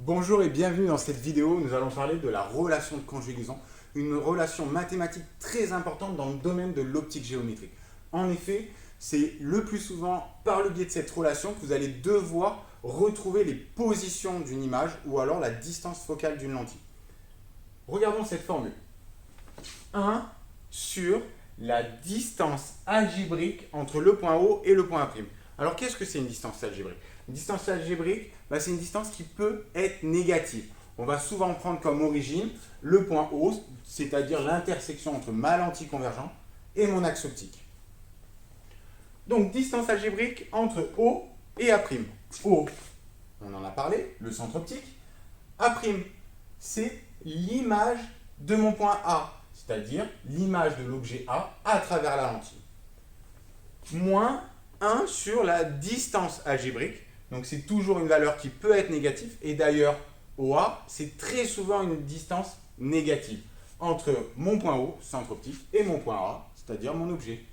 Bonjour et bienvenue dans cette vidéo. Nous allons parler de la relation de conjugaison, une relation mathématique très importante dans le domaine de l'optique géométrique. En effet, c'est le plus souvent par le biais de cette relation que vous allez devoir retrouver les positions d'une image ou alors la distance focale d'une lentille. Regardons cette formule. 1 sur la distance algébrique entre le point O et le point A'. Alors qu'est-ce que c'est une distance algébrique? Une distance algébrique, c'est une distance qui peut être négative. On va souvent prendre comme origine le point O, c'est-à-dire l'intersection entre ma lentille convergente et mon axe optique. Donc distance algébrique entre O et A'. O, on en a parlé, le centre optique. A', c'est l'image de mon point A, c'est-à-dire l'image de l'objet A à travers la lentille. Moins 1 sur la distance algébrique. Donc c'est toujours une valeur qui peut être négative. Et d'ailleurs, OA, c'est très souvent une distance négative entre mon point O, centre optique, et mon point A, c'est-à-dire mon objet.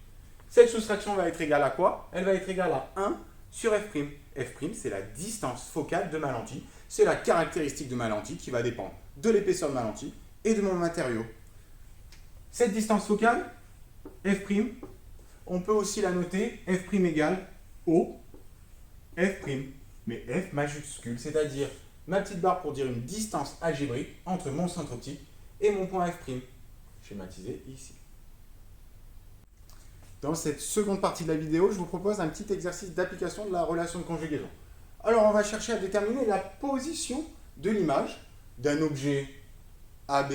Cette soustraction va être égale à quoi? Elle va être égale à 1 sur F'. F', c'est la distance focale de ma lentille. C'est la caractéristique de ma lentille qui va dépendre de l'épaisseur de ma lentille et de mon matériau. Cette distance focale, F', on peut aussi la noter F' égale O, F', mais F majuscule, c'est-à-dire ma petite barre pour dire une distance algébrique entre mon centre optique et mon point F', schématisé ici. Dans cette seconde partie de la vidéo, je vous propose un petit exercice d'application de la relation de conjugaison. Alors, on va chercher à déterminer la position de l'image d'un objet AB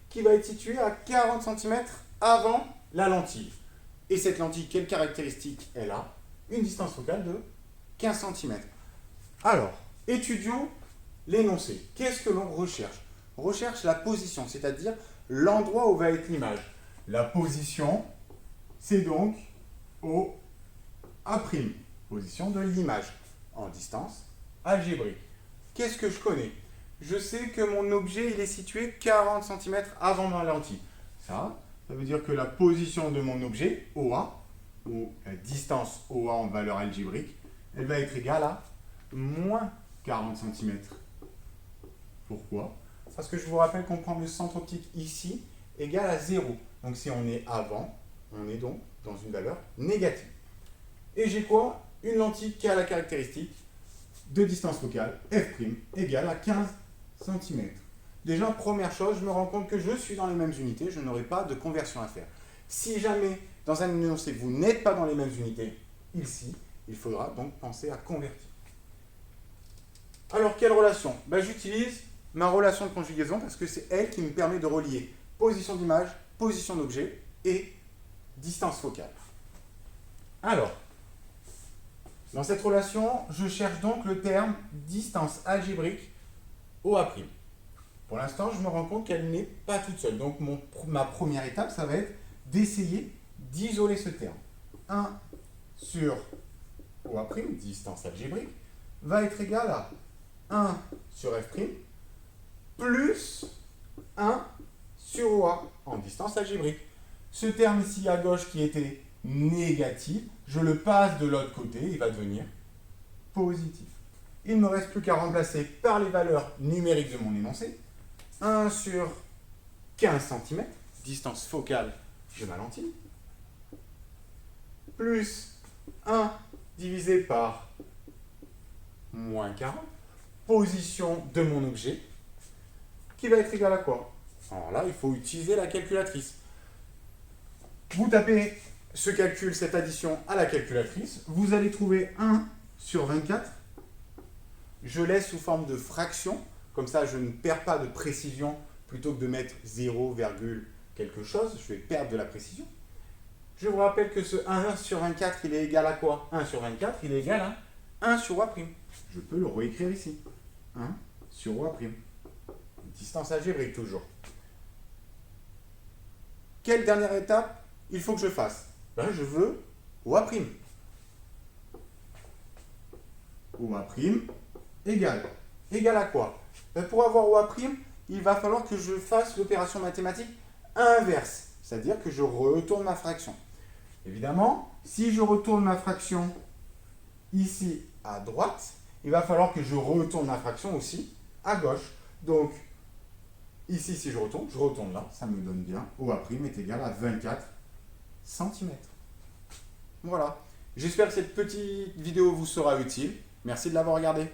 qui va être situé à 40 cm avant la lentille. Et cette lentille, quelle caractéristique elle a? Une distance focale de 15 cm. Alors, étudions l'énoncé. Qu'est-ce que l'on recherche? On recherche la position, c'est-à-dire l'endroit où va être l'image. La position, c'est donc au A', position de l'image, en distance algébrique. Qu'est-ce que je connais? Je sais que mon objet il est situé 40 cm avant ma lentille. Ça veut dire que la position de mon objet, OA, ou la distance OA en valeur algébrique, elle va être égale à moins 40 cm. Pourquoi? Parce que je vous rappelle qu'on prend le centre optique ici égal à 0. Donc si on est avant, on est donc dans une valeur négative. Et j'ai quoi? Une lentille qui a la caractéristique de distance focale F' égale à 15 cm. Déjà, première chose, je me rends compte que je suis dans les mêmes unités, je n'aurai pas de conversion à faire. Si jamais, dans un énoncé, vous n'êtes pas dans les mêmes unités, ici, il faudra donc penser à convertir. Alors, quelle relation? J'utilise ma relation de conjugaison parce que c'est elle qui me permet de relier position d'image, position d'objet et distance focale. Alors, dans cette relation, je cherche donc le terme distance algébrique OA'. Pour l'instant, je me rends compte qu'elle n'est pas toute seule. Donc, ma première étape, ça va être d'essayer d'isoler ce terme. 1 sur OA', distance algébrique, va être égal à 1 sur F', plus 1 sur OA, en distance algébrique. Ce terme ici à gauche qui était négatif, je le passe de l'autre côté, il va devenir positif. Il ne me reste plus qu'à remplacer par les valeurs numériques de mon énoncé. 1 sur 15 cm, distance focale de ma lentille, plus 1 divisé par moins 40, position de mon objet, qui va être égal à quoi? Alors là, il faut utiliser la calculatrice. Vous tapez ce calcul, cette addition à la calculatrice, vous allez trouver 1 sur 24. Je laisse sous forme de fraction, comme ça je ne perds pas de précision, plutôt que de mettre 0, quelque chose, je vais perdre de la précision. Je vous rappelle que ce 1 sur 24, il est égal à quoi? 1 sur 24, il est égal à 1 sur OA'. Je peux le réécrire ici. 1 sur OA'. Distance algébrique toujours. Quelle dernière étape il faut que je fasse? Je veux OA'. OA' égale à quoi? Pour avoir OA', il va falloir que je fasse l'opération mathématique inverse, c'est-à-dire que je retourne ma fraction. Évidemment, si je retourne ma fraction ici à droite, il va falloir que je retourne ma fraction aussi à gauche. Donc, ici, si je retourne là, ça me donne bien. OA' est égal à 24 cm. Voilà. J'espère que cette petite vidéo vous sera utile. Merci de l'avoir regardée.